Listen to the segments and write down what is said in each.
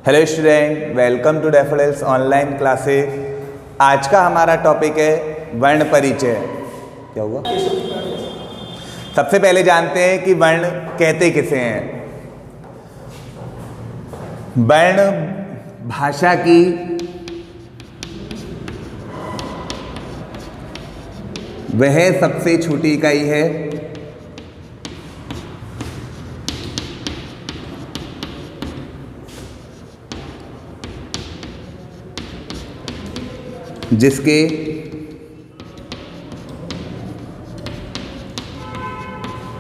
Hello student, welcome to daffodils online classes. आज का हमारा टॉपिक है वर्ण परिचय। क्या हुआ? सबसे पहले जानते हैं कि वर्ण कहते किसे हैं। वर्ण भाषा की वह सबसे छोटी इकाई है जिसके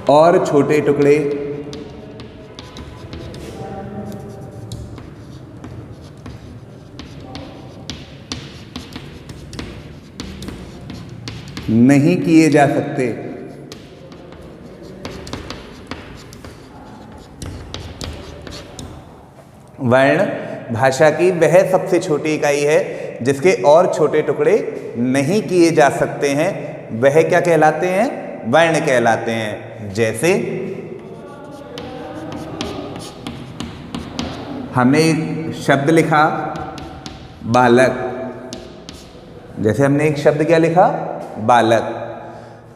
और छोटे टुकड़े नहीं किए जा सकते। वर्ण भाषा की वह सबसे छोटी इकाई है जिसके और छोटे टुकड़े नहीं किए जा सकते हैं। वह क्या कहलाते हैं? वर्ण कहलाते हैं। जैसे हमने एक शब्द लिखा बालक, जैसे हमने एक शब्द क्या लिखा? बालक।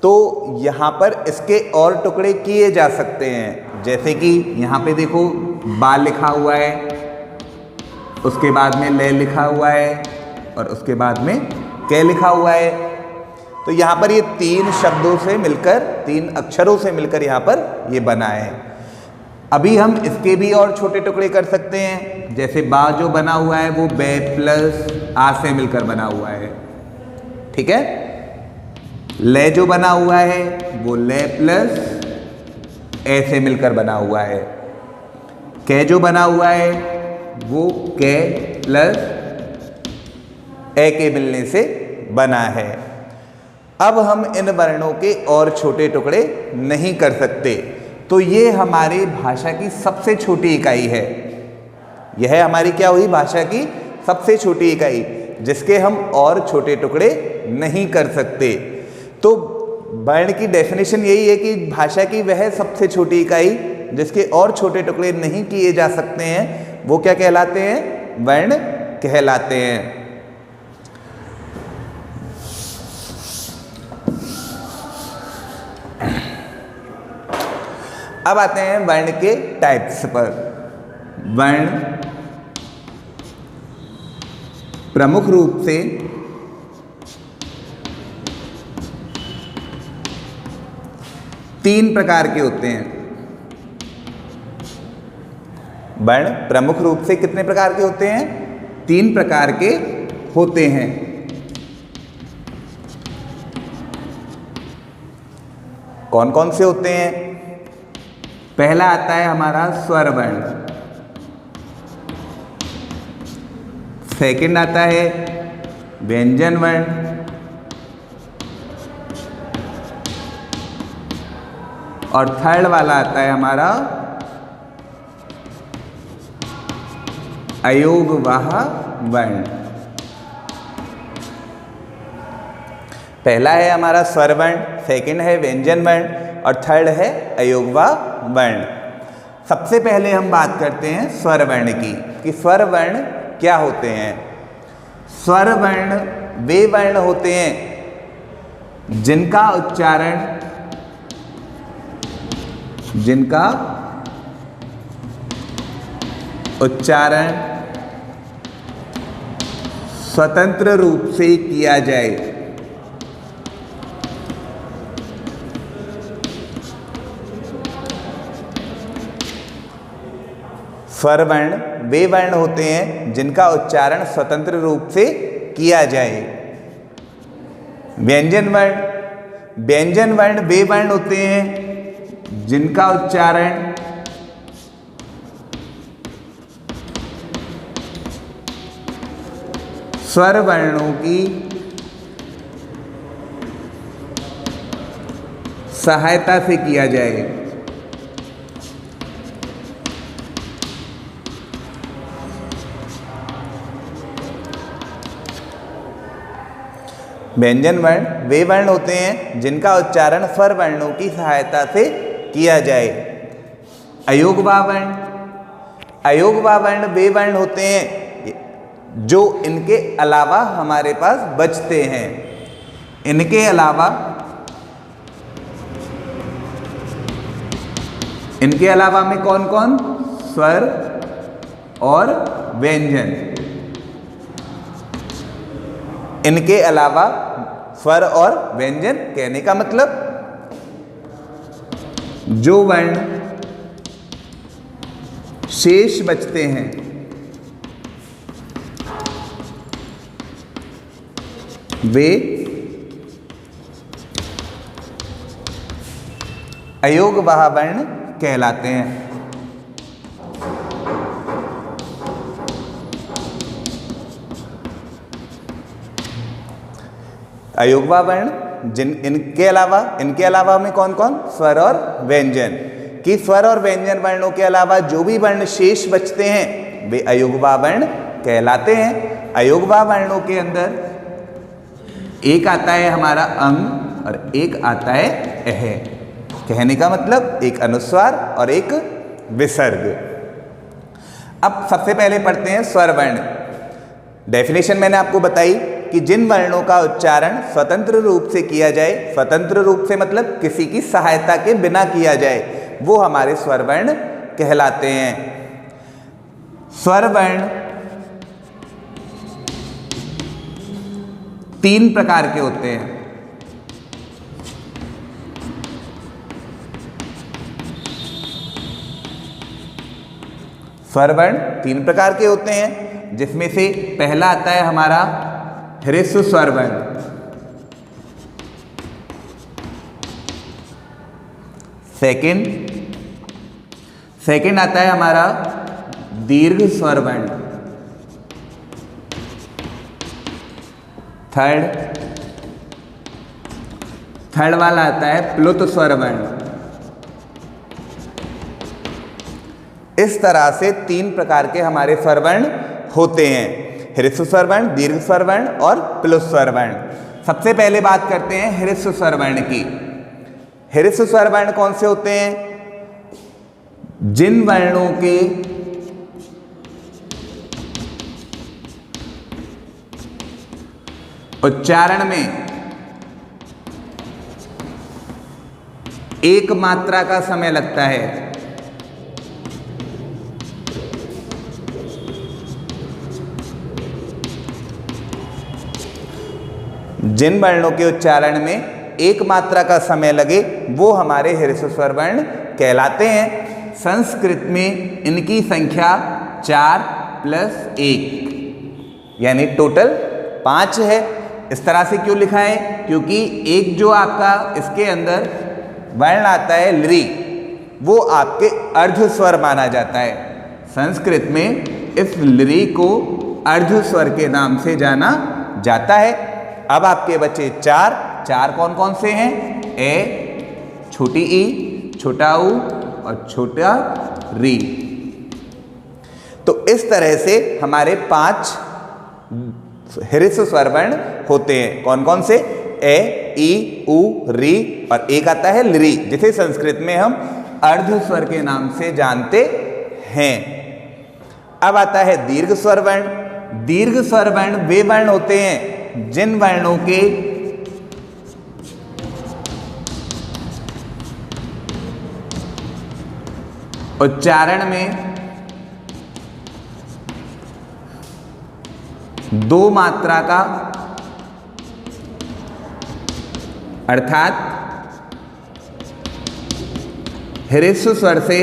तो यहाँ पर इसके और टुकड़े किए जा सकते हैं। जैसे कि यहाँ पे देखो बा लिखा हुआ है, उसके बाद में ले लिखा हुआ है और उसके बाद में कै लिखा हुआ है। तो यहाँ पर ये तीन शब्दों से मिलकर, तीन अक्षरों से मिलकर यहाँ पर ये बना है। अभी हम इसके भी और छोटे टुकड़े कर सकते हैं। जैसे बा जो बना हुआ है वो बे प्लस आ से मिलकर बना हुआ है, ठीक है। ले जो बना हुआ है वो ले प्लस ए से मिलकर बना हुआ है। कै जो बना हुआ है वो कै प्लस ए के मिलने से बना है। अब हम इन वर्णों के और छोटे टुकड़े नहीं कर सकते। तो ये हमारी भाषा की सबसे छोटी इकाई है। यह हमारी क्या हुई? भाषा की सबसे छोटी इकाई जिसके हम और छोटे टुकड़े नहीं कर सकते। तो वर्ण की डेफिनेशन यही है कि भाषा की वह सबसे छोटी इकाई जिसके और छोटे टुकड़े नहीं किए जा सकते हैं, वो क्या कहलाते हैं? वर्ण कहलाते हैं। अब आते हैं वर्ण के टाइप्स पर। वर्ण प्रमुख रूप से तीन प्रकार के होते हैं। वर्ण प्रमुख रूप से कितने प्रकार के होते हैं? तीन प्रकार के होते हैं। कौन कौन से होते हैं? पहला आता है हमारा स्वर वर्ण, सेकंड आता है व्यंजन वर्ण, और थर्ड वाला आता है हमारा अयोगवाह वर्ण। पहला है हमारा स्वर वर्ण, सेकंड है व्यंजन वर्ण और थर्ड है अयोगवाह वर्ण। सबसे पहले हम बात करते हैं स्वर वर्ण की कि स्वर वर्ण क्या होते हैं। स्वर वर्ण वे वर्ण होते हैं जिनका उच्चारण स्वतंत्र रूप से किया जाए। स्वर वर्ण वे वर्ण होते हैं जिनका उच्चारण स्वतंत्र रूप से किया जाए। व्यंजन वर्ण वे वर्ण होते हैं जिनका उच्चारण स्वर वर्णों की सहायता से किया जाए। व्यंजन वर्ण वे वर्ण होते हैं जिनका उच्चारण स्वर वर्णों की सहायता से किया जाए। अयोगवाह वर्ण अयोगवा वर्ण वे वर्ण होते हैं जो इनके अलावा हमारे पास बचते हैं। इनके अलावा में कौन कौन? स्वर और व्यंजन। इनके अलावा स्वर और व्यंजन कहने का मतलब जो वर्ण शेष बचते हैं वे अयोगवाह वर्ण कहलाते हैं। अयोगवाह वर्ण इनके अलावा में कौन कौन? स्वर और व्यंजन। कि स्वर और व्यंजन वर्णों के अलावा जो भी वर्ण शेष बचते हैं वे अयोगवाह वर्ण कहलाते हैं। अयोगवाह वर्णों के अंदर एक आता है हमारा अंग और एक आता है अह। कहने का मतलब एक अनुस्वार और एक विसर्ग। अब सबसे पहले पढ़ते हैं स्वर वर्ण। डेफिनेशन मैंने आपको बताई कि जिन वर्णों का उच्चारण स्वतंत्र रूप से किया जाए, स्वतंत्र रूप से मतलब किसी की सहायता के बिना किया जाए, वो हमारे स्वर वर्ण कहलाते हैं। स्वर वर्ण 3 प्रकार के होते हैं। स्वर वर्ण 3 प्रकार के होते हैं, जिसमें से पहला आता है हमारा ह्रस्व स्वर वर्ण। सेकंड आता है हमारा दीर्घ स्वर वर्ण। थर्ड वाला आता है प्लुत स्वर वर्ण। इस तरह से 3 प्रकार के हमारे स्वर वर्ण होते हैं, ह्रस्व स्वर वर्ण, दीर्घ स्वर वर्ण और प्लुत स्वर वर्ण। सबसे पहले बात करते हैं ह्रस्व स्वर वर्ण की। ह्रस्व स्वर वर्ण कौन से होते हैं? जिन वर्णों के उच्चारण में एक मात्रा का समय लगता है। जिन वर्णों के उच्चारण में एक मात्रा का समय लगे वो हमारे ह्रस्व स्वर वर्ण कहलाते हैं। संस्कृत में इनकी संख्या 4 + 1 यानी टोटल 5 है। इस तरह से क्यों लिखा है? क्योंकि एक जो आपका इसके अंदर वर्ण आता है लृ, वो आपके अर्ध स्वर माना जाता है। संस्कृत में इस लृ को अर्ध स्वर के नाम से जाना जाता है। अब आपके बचे 4 कौन कौन से हैं? ए, छोटी ई, छोटा ऊ और छोटा री। तो इस तरह से हमारे 5 ह्रस्व स्वर वर्ण होते हैं। कौन कौन से? ए, ई, उ, री और एक आता है लृ, जिसे संस्कृत में हम अर्ध स्वर के नाम से जानते हैं। अब आता है दीर्घ स्वर वर्ण। दीर्घ स्वर वर्ण वे वर्ण होते हैं जिन वर्णों के उच्चारण में 2 मात्रा का अर्थात ह्रस्व स्वर से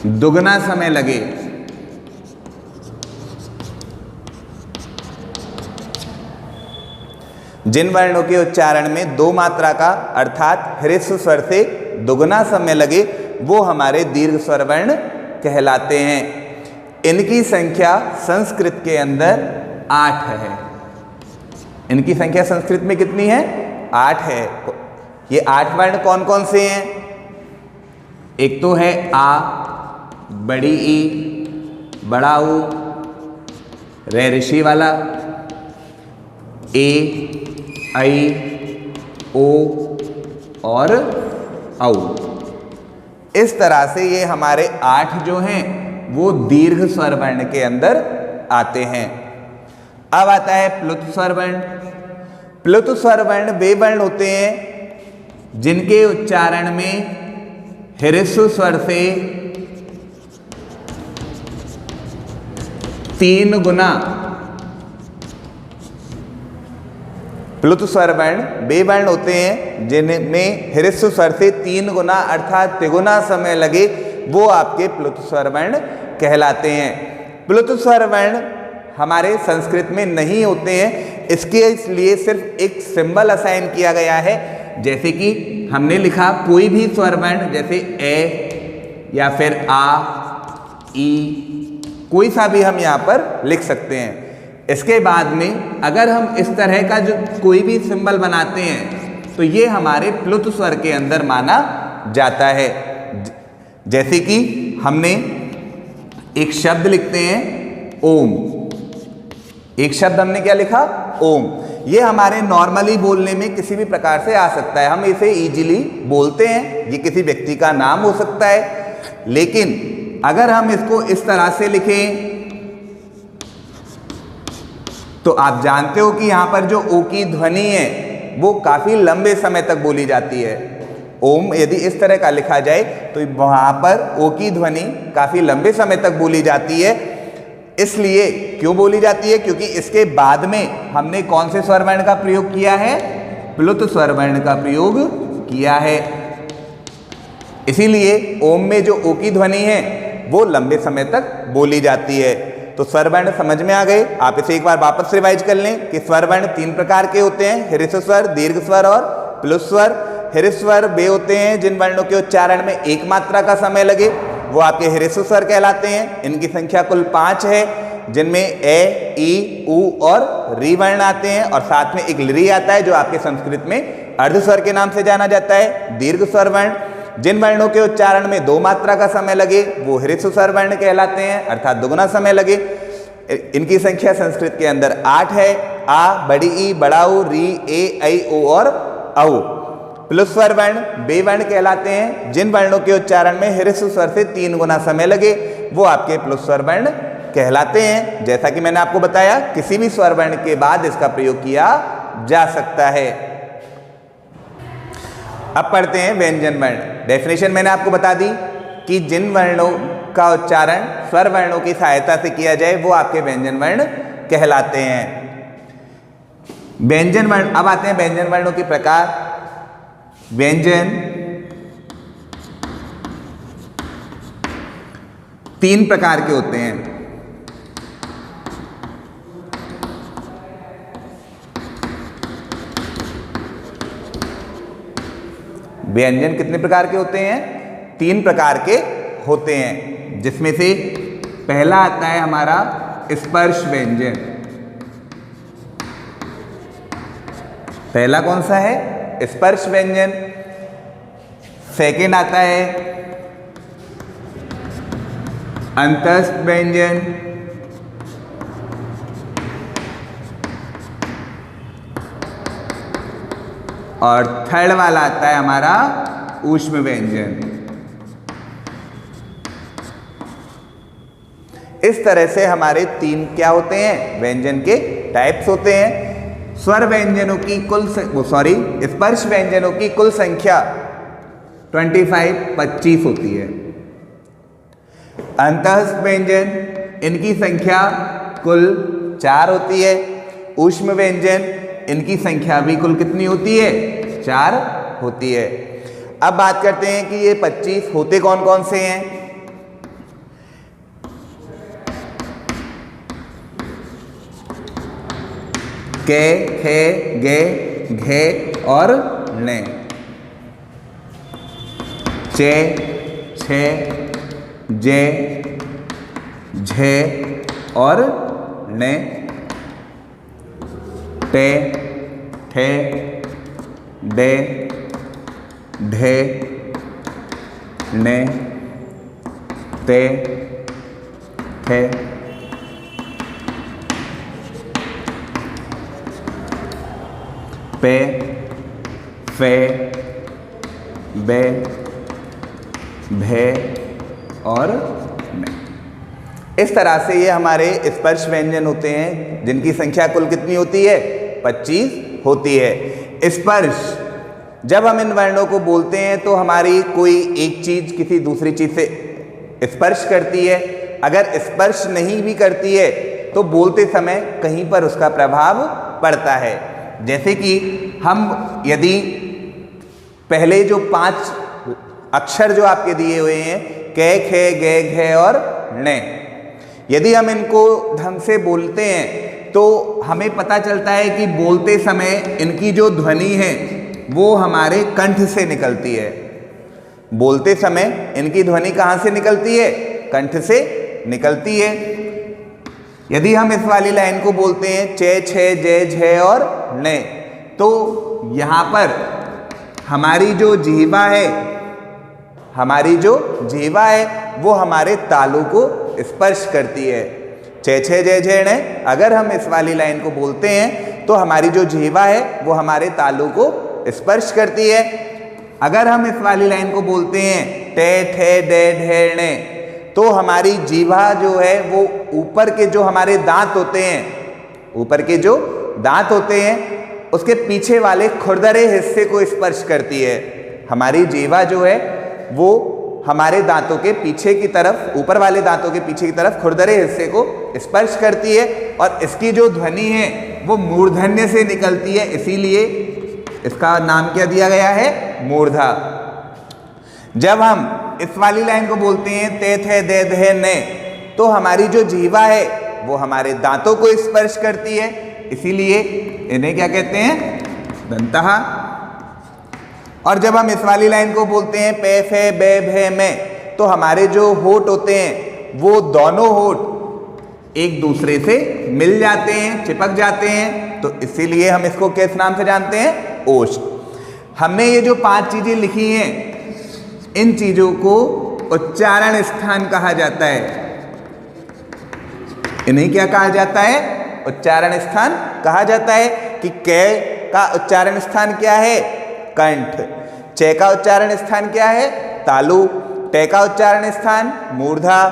दुगना समय लगे। जिन वर्णों के उच्चारण में 2 मात्रा का अर्थात ह्रस्व स्वर से दुगना समय लगे वो हमारे दीर्घ स्वर वर्ण कहलाते हैं। इनकी संख्या संस्कृत के अंदर 8 है। इनकी संख्या संस्कृत में कितनी है? 8 है। ये 8 वर्ण कौन कौन से हैं? एक तो है आ, बड़ी ई, बड़ा ऊ, रे ऋषि वाला, ए, ऐ, ओ और औ। इस तरह से ये हमारे 8 जो हैं वो दीर्घ स्वर वर्ण के अंदर आते हैं। अब आता है प्लुत स्वर वर्ण। प्लुत स्वर वर्ण वे वर्ण होते हैं जिनके उच्चारण में ह्रस्व स्वर से 3 गुना, प्लुत स्वर वर्ण वे वर्ण होते हैं जिनमें ह्रस्व स्वर से 3 गुना अर्थात तिगुना समय लगे, वो आपके प्लुत स्वर वर्ण कहलाते हैं। प्लुत स्वर वर्ण हमारे संस्कृत में नहीं होते हैं, इसके इसलिए सिर्फ एक सिंबल असाइन किया गया है। जैसे कि हमने लिखा कोई भी स्वर वर्ण, जैसे ए या फिर आ, ई, कोई सा भी हम यहाँ पर लिख सकते हैं। इसके बाद में अगर हम इस तरह का जो कोई भी सिंबल बनाते हैं तो ये हमारे प्लुत स्वर के अंदर माना जाता है। जैसे कि हमने एक शब्द लिखते हैं ओम, एक शब्द हमने क्या लिखा? ओम। ये हमारे नॉर्मली बोलने में किसी भी प्रकार से आ सकता है, हम इसे इजीली बोलते हैं, ये किसी व्यक्ति का नाम हो सकता है। लेकिन अगर हम इसको इस तरह से लिखें तो आप जानते हो कि यहां पर जो ओ की ध्वनि है वो काफी लंबे समय तक बोली जाती है। ओम यदि इस तरह का लिखा जाए तो वहां पर ओ की ध्वनि काफी लंबे समय तक बोली जाती है। इसलिए क्यों बोली जाती है? क्योंकि इसके बाद में हमने कौन से स्वर वर्ण का प्रयोग किया है? प्लुत स्वर वर्ण का प्रयोग किया है। इसीलिए ओम में जो ओ की ध्वनि है वो लंबे समय तक बोली जाती है। तो स्वर वर्ण समझ में आ गए। आप इसे एक बार वापस रिवाइज कर लें कि स्वर वर्ण 3 प्रकार के होते हैं, ह्रस्व स्वर, दीर्घ स्वर और प्लुत स्वर। ह्रस्व स्वर वे होते हैं जिन वर्णों के उच्चारण में एक मात्रा का समय लगे, वो आपके ह्रस्व स्वर कहलाते हैं। इनकी संख्या कुल 5 है, जिनमें ए, ई, उ और री वर्ण आते हैं और साथ में एक री आता है जो आपके संस्कृत में अर्ध स्वर के नाम से जाना जाता है। दीर्घ स्वर वर्ण जिन वर्णों के उच्चारण में 2 मात्रा का समय लगे वो ह्रस्व स्वर वर्ण कहलाते हैं, अर्थात दुगुना समय लगे। इनकी संख्या संस्कृत के अंदर 8 है। आ, बड़ी ई, बड़ा ऊ, री, ए, ऐ, ओ और औ। प्लुत स्वर वर्ण वे वर्ण कहलाते हैं जिन वर्णों के उच्चारण में ह्रस्व स्वर से 3 गुना समय लगे, वो आपके प्लुत स्वर वर्ण कहलाते हैं। जैसा कि मैंने आपको बताया, किसी भी स्वर वर्ण के बाद इसका प्रयोग किया जा सकता है। अब पढ़ते हैं व्यंजन वर्ण। डेफिनेशन मैंने आपको बता दी कि जिन वर्णों का उच्चारण स्वर वर्णों की सहायता से किया जाए वो आपके व्यंजन वर्ण कहलाते हैं। व्यंजन वर्ण, अब आते हैं व्यंजन वर्णों के प्रकार। व्यंजन 3 प्रकार के होते हैं। व्यंजन कितने प्रकार के होते हैं? 3 प्रकार के होते हैं, जिसमें से पहला आता है हमारा स्पर्श व्यंजन। पहला कौन सा है? स्पर्श व्यंजन। सेकंड आता है अंतस्थ व्यंजन। और थर्ड वाला आता है हमारा ऊष्म व्यंजन। इस तरह से हमारे 3 क्या होते हैं? व्यंजन के टाइप्स होते हैं। स्वर व्यंजनों की स्पर्श व्यंजनों की कुल संख्या 25 होती है। अंतस्थ व्यंजन इनकी संख्या कुल 4 होती है। ऊष्म व्यंजन इनकी संख्या भी कुल कितनी होती है? 4 होती है। अब बात करते हैं कि ये 25 होते कौन कौन से हैं। के, खे, गे, घे और ने। चे, छे, जे, झे और ने। टे, ठे, डे, ढे, ने, ते, थे, पे, फे, बे, भे और में। इस तरह से ये हमारे स्पर्श व्यंजन होते हैं जिनकी संख्या कुल कितनी होती है? 25 होती है। स्पर्श, जब हम इन वर्णों को बोलते हैं तो हमारी कोई एक चीज किसी दूसरी चीज से स्पर्श करती है। अगर स्पर्श नहीं भी करती है तो बोलते समय कहीं पर उसका प्रभाव पड़ता है। जैसे कि हम यदि पहले जो 5 अक्षर जो आपके दिए हुए हैं कै, खे, गे, घे और ने, यदि हम इनको ढंग से बोलते हैं तो हमें पता चलता है कि बोलते समय इनकी जो ध्वनि है वो हमारे कंठ से निकलती है। बोलते समय इनकी ध्वनि कहाँ से निकलती है? कंठ से निकलती है। यदि हम इस वाली लाइन को बोलते हैं चे, छे, जे, झे और ने, तो यहाँ पर हमारी जो जीवा है, हमारी जो जीवा है वो हमारे तालु को स्पर्श करती है। चे, छे, जे, झे, ने, अगर हम इस वाली लाइन को बोलते हैं तो हमारी जो जीवा है वो हमारे तालु को स्पर्श करती है। अगर हम इस वाली लाइन को बोलते हैं टे, ठे, डे, ढे, ने, तो हमारी जीवा जो है वो ऊपर के जो हमारे दांत होते हैं, ऊपर के जो दांत होते हैं उसके पीछे वाले खुरदरे हिस्से को स्पर्श करती है। हमारी जीवा जो है वो हमारे दांतों के पीछे की तरफ, ऊपर वाले दांतों के पीछे की तरफ खुरदरे हिस्से को स्पर्श करती है और इसकी जो ध्वनि है वो मूर्धन्य से निकलती है, इसीलिए इसका नाम क्या दिया गया है? मूर्धा। जब हम इस वाली लाइन को बोलते हैं ते, थे, दे, धे, ने, तो हमारी जो जीवा है वो हमारे दांतों को स्पर्श करती है, इसीलिए इन्हें क्या कहते हैं? दंतः। और जब हम इस वाली लाइन को बोलते हैं पे, फे, बे, भे, में, तो हमारे जो होठ होते हैं वो दोनों होठ एक दूसरे से मिल जाते हैं, चिपक जाते हैं, तो इसीलिए हम इसको किस नाम से जानते हैं? ओष्ठ। हमने ये जो 5 चीजें लिखी हैं इन चीजों को उच्चारण स्थान कहा जाता है। इन्हें क्या कहा जाता है? उच्चारण स्थान कहा जाता है। कि कै का उच्चारण स्थान क्या है? कंठ। चे का उच्चारण स्थान क्या है? तालु। टे का उच्चारण स्थान मूर्धा।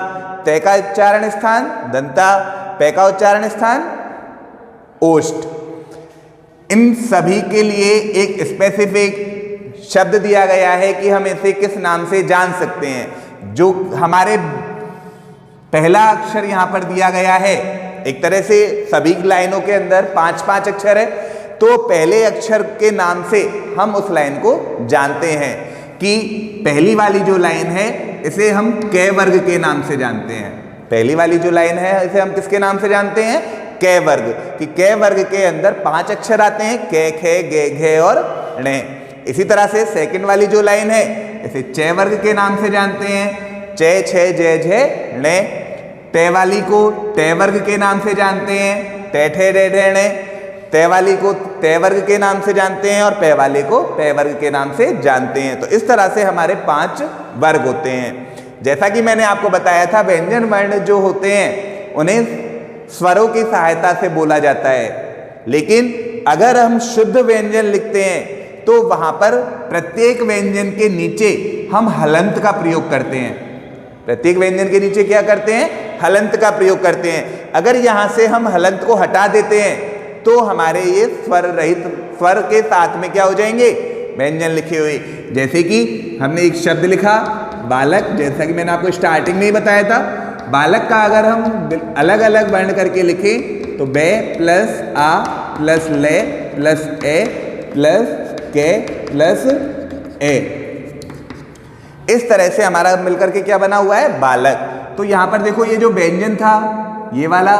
ते का उच्चारण स्थान दंता। पे का उच्चारण स्थान ओष्ठ। इन सभी के लिए एक स्पेसिफिक शब्द दिया गया है कि हम इसे किस नाम से जान सकते हैं। जो हमारे पहला अक्षर यहां पर दिया गया है, एक तरह से सभी लाइनों के अंदर 5-5 अक्षर है, तो पहले अक्षर के नाम से हम उस लाइन को जानते हैं कि पहली वाली जो लाइन है इसे हम कै वर्ग के नाम से जानते हैं। पहली वाली जो लाइन है इसे हम किसके नाम से जानते हैं? कै वर्ग। कि कै वर्ग के अंदर 5 अक्षर आते हैं, कै, खे, गे, घे और ने। इसी तरह से सेकंड वाली जो लाइन है इसे चे वर्ग के नाम से जानते हैं, चे, छे, जे, झे, ने। ते वाली को ते वर्ग के नाम से जानते हैं, ते, ठे, डे, ढे, ने। ते वाली को ते वर्ग के नाम से जानते हैं और पे वाले को पे वर्ग के नाम से जानते हैं। तो इस तरह से हमारे 5 वर्ग होते हैं। जैसा कि मैंने आपको बताया था, व्यंजन वर्ण जो होते हैं उन्हें स्वरों की सहायता से बोला जाता है, लेकिन अगर हम शुद्ध व्यंजन लिखते हैं तो वहां पर प्रत्येक व्यंजन के नीचे हम हलंत का प्रयोग करते हैं। प्रत्येक व्यंजन के नीचे क्या करते हैं? हलंत का प्रयोग करते हैं। अगर यहां से हम हलंत को हटा देते हैं तो हमारे ये स्वर रहित, स्वर के साथ में क्या हो जाएंगे? व्यंजन लिखे हुए। जैसे कि हमने एक शब्द लिखा बालक, जैसा कि मैंने आपको स्टार्टिंग में ही बताया था, बालक का अगर हम अलग अलग वर्ण करके लिखें तो बे प्लस आ प्लस ले प्लस ए प्लस के प्लस ए, इस तरह से हमारा मिलकर के क्या बना हुआ है? बालक। तो यहां पर देखो ये जो व्यंजन था ये वाला,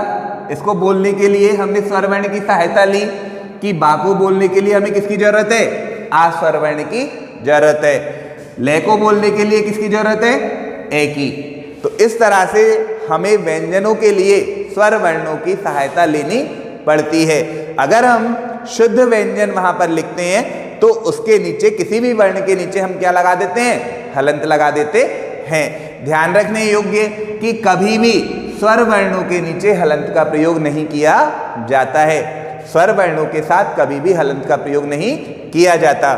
इसको बोलने के लिए हमने स्वर वर्ण की सहायता ली कि बा को बोलने के लिए हमें किसकी जरूरत है? आ स्वर वर्ण की जरूरत है। ले को बोलने के लिए किसकी जरूरत है? ए की। तो इस तरह से हमें व्यंजनों के लिए स्वर वर्णों की सहायता लेनी पड़ती है। अगर हम शुद्ध व्यंजन वहां पर लिखते हैं तो उसके नीचे, किसी भी वर्ण के नीचे हम क्या लगा देते हैं? हलंत लगा देते हैं। ध्यान रखने योग्य कि कभी भी स्वर वर्णों के नीचे हलंत का प्रयोग नहीं किया जाता है। स्वर वर्णों के साथ कभी भी हलंत का प्रयोग नहीं किया जाता।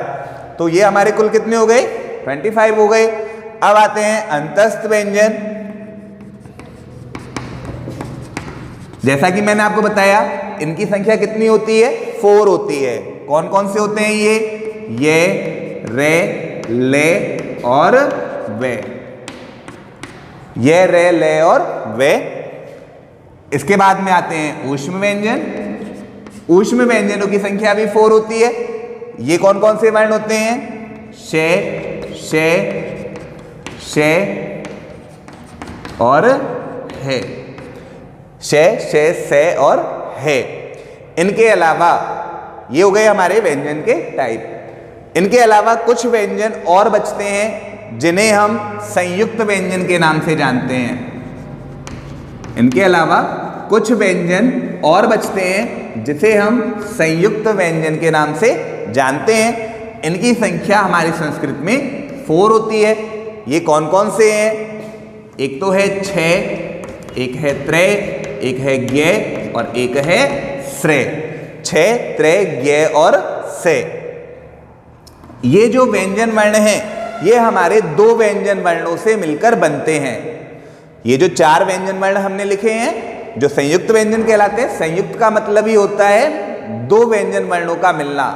तो ये हमारे कुल कितने हो गए? 25 हो गए। अब आते हैं अंतस्थ व्यंजन। जैसा कि मैंने आपको बताया इनकी संख्या कितनी होती है, 4 होती है। कौन कौन से होते हैं ये, रे, ले और वे। ये, रे, ले और वे। इसके बाद में आते हैं ऊष्म व्यंजन। ऊष्म व्यंजनों की संख्या भी 4 होती है। ये कौन कौन से वर्ण होते हैं, शे, शे, शे और हे। शे, शे, से और हे। इनके अलावा ये हो गए हमारे व्यंजन के टाइप। इनके अलावा कुछ व्यंजन और बचते हैं जिन्हें हम संयुक्त व्यंजन के नाम से जानते हैं। इनके अलावा कुछ व्यंजन और बचते हैं जिसे हम संयुक्त व्यंजन के नाम से जानते हैं। इनकी संख्या हमारी संस्कृत में 4 होती है। ये कौन कौन से हैं, एक तो है छे, एक है त्रे, एक है ज्ञ और एक है श्रे। छे, त्रे, ज्ञ और से। ये जो व्यंजन वर्ण हैं ये हमारे 2 व्यंजन वर्णों से मिलकर बनते हैं। ये जो 4 व्यंजन वर्ण हमने लिखे हैं जो संयुक्त व्यंजन कहलाते हैं। संयुक्त का मतलब ही होता है 2 व्यंजन वर्णों का मिलना।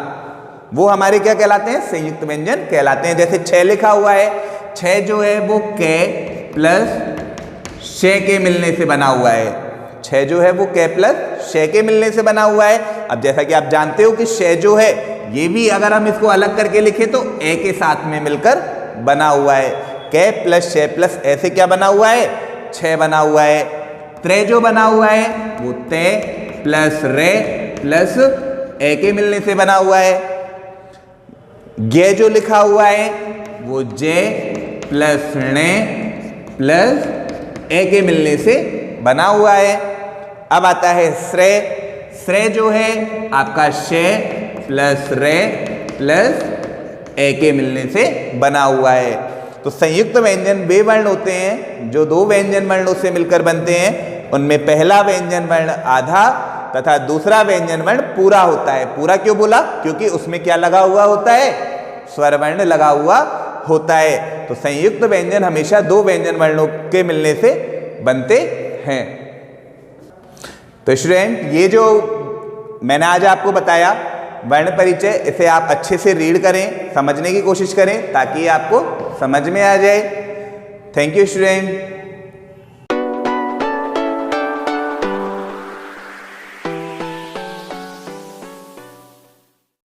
वो हमारे क्या कहलाते हैं, संयुक्त व्यंजन कहलाते हैं। जैसे छह लिखा हुआ है, छह जो है वो के प्लस शे के मिलने से बना हुआ है। छह जो है वो के प्लस शे के मिलने से बना हुआ है। अब जैसा कि आप जानते हो कि शे जो है ये भी अगर हम इसको अलग करके लिखें तो ए के साथ में मिलकर बना हुआ है। के प्लस शे प्लस ऐसे क्या बना हुआ है, छह बना हुआ है। त्रे जो बना हुआ है वो ते प्लस रे प्लस ए के मिलने से बना हुआ है। गे जो लिखा हुआ है वो जे प्लस णे प्लस ए के मिलने से बना हुआ है। अब आता है श्रेय। श्रेय जो है आपका शे प्लस रे प्लस ए के मिलने से बना हुआ है। तो संयुक्त व्यंजन वे वर्ण होते हैं जो 2 व्यंजन वर्णों से मिलकर बनते हैं। उनमें पहला व्यंजन वर्ण आधा तथा दूसरा व्यंजन वर्ण पूरा होता है। पूरा क्यों बोला, क्योंकि उसमें क्या लगा हुआ होता है, स्वर वर्ण लगा हुआ होता है। तो संयुक्त व्यंजन हमेशा 2 व्यंजन वर्णों के मिलने से बनते हैं। तो स्टूडेंट ये जो मैंने आज आपको बताया वर्ण परिचय, इसे आप अच्छे से रीड करें, समझने की कोशिश करें ताकि आपको समझ में आ जाए। Thank you student.